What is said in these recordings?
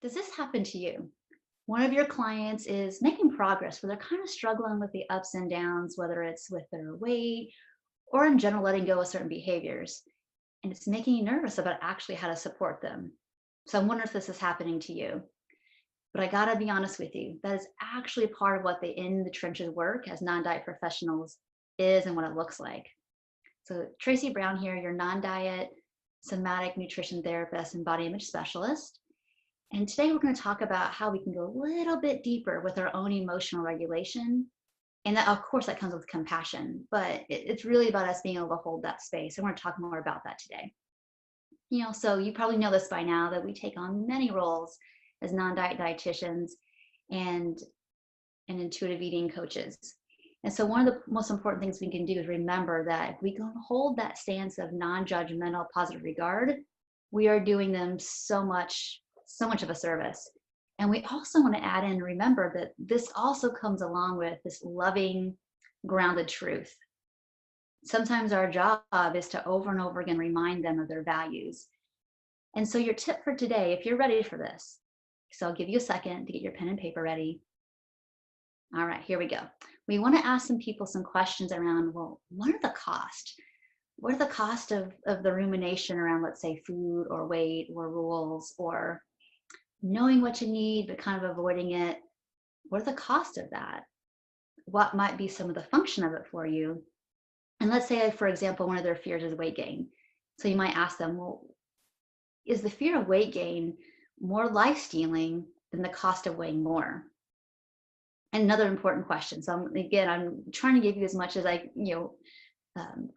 Does this happen to you? One of your clients is making progress, where they're kind of struggling with the ups and downs, whether it's with their weight or in general letting go of certain behaviors. And it's making you nervous about actually how to support them. So I'm wondering if this is happening to you. But I gotta be honest with you, that is actually part of what the in the trenches work as non-diet professionals is and what it looks like. So Tracy Brown here, your non-diet somatic nutrition therapist and body image specialist. And today we're going to talk about how we can go a little bit deeper with our own emotional regulation. And that, of course, that comes with compassion, but it's really about us being able to hold that space. I want to talk more about that today. So you probably know this by now that we take on many roles as non-diet dietitians and intuitive eating coaches. And so one of the most important things we can do is remember that if we can hold that stance of non-judgmental positive regard, we are doing them so much of a service. And we also want to add in, remember that this also comes along with this loving, grounded truth. Sometimes our job is to over and over again remind them of their values. And so your tip for today, if you're ready for this, so I'll give you a second to get your pen and paper ready. All right, here we go. We want to ask some people some questions around, well, what are the costs? What are the cost of the rumination around, let's say, food or weight or rules or knowing what you need but kind of avoiding it? What are the cost of that? What might be some of the function of it for you? And let's say, for example, one of their fears is weight gain. So you might ask them, well, is the fear of weight gain more life stealing than the cost of weighing more? And another important question. So I'm trying to give you as much as kind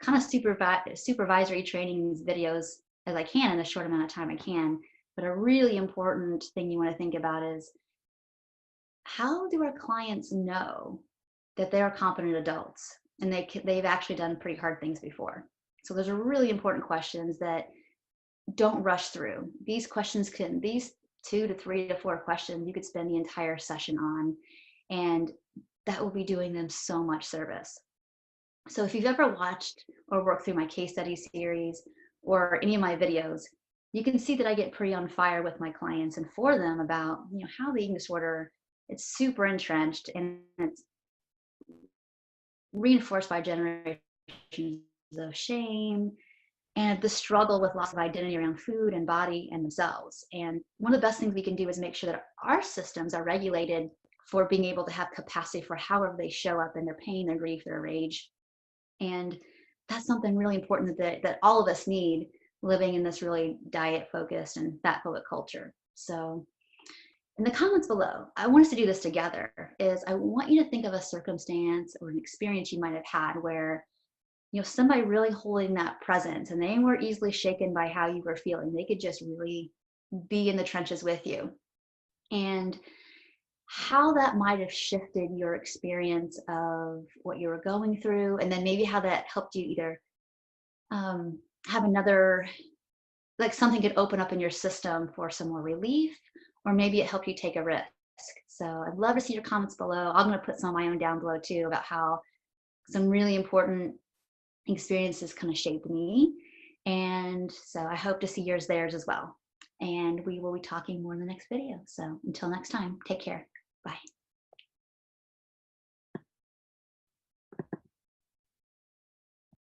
of supervisory training videos as I can in the short amount of time I can. But a really important thing you want to think about is, how do our clients know that they are competent adults and they've actually done pretty hard things before? So those are really important questions that don't rush through. These 2 to 3 to 4 questions you could spend the entire session on, and that will be doing them so much service. So if you've ever watched or worked through my case study series or any of my videos, you can see that I get pretty on fire with my clients and for them about how the eating disorder, it's super entrenched and it's reinforced by generations of shame and the struggle with loss of identity around food and body and themselves. And one of the best things we can do is make sure that our systems are regulated for being able to have capacity for however they show up in their pain, their grief, their rage. And that's something really important that all of us need living in this really diet focused and fat phobic culture. So in the comments below, I want us to do this together. I want you to think of a circumstance or an experience you might have had where somebody really holding that presence and they were easily shaken by how you were feeling. They could just really be in the trenches with you. And how that might have shifted your experience of what you were going through, and then maybe how that helped you either have another, like something could open up in your system for some more relief, or maybe it helped you take a risk. So I'd love to see your comments below. I'm going to put some of my own down below too about how some really important experiences kind of shaped me. And so I hope to see theirs as well. And we will be talking more in the next video. So until next time, take care. Bye.